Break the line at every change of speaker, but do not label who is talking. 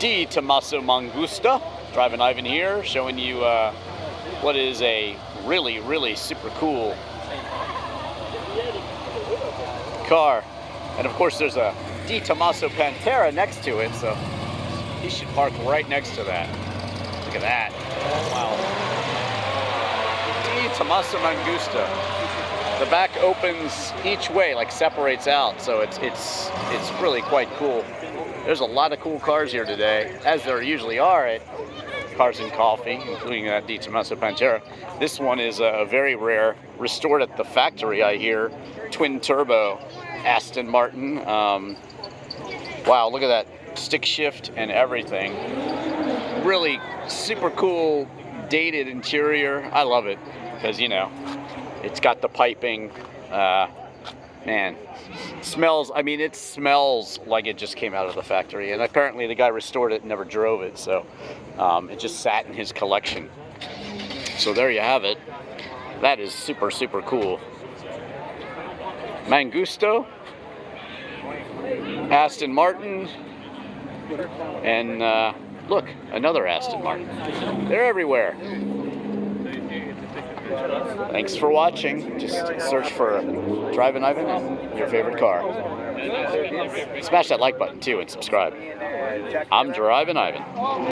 DeTomaso Mangusta, Drivin Ivan here, showing you what is a really super cool car. And of course there's a DeTomaso Pantera next to it, so he should park right next to that. Look at that. Wow. DeTomaso Mangusta. The back opens each way, like separates out, so it's really quite cool. There's a lot of cool cars here today, as there usually are at Cars and Coffee, including that DeTomaso Pantera. This one is a very rare, restored at the factory, I hear, Twin Turbo Aston Martin. Wow, look at that stick shift and everything. Really super cool, dated interior. I love it, because, you know, it's got the piping. Man, smells, I mean, it smells like it just came out of the factory. And apparently the guy restored it and never drove it, so it just sat in his collection. So there you have it. That is super cool. Mangusta, Aston Martin, and look, another Aston Martin. They're everywhere. Thanks for watching. Just search for Drivin Ivan and your favorite car. Smash that like button too and subscribe. I'm Drivin Ivan.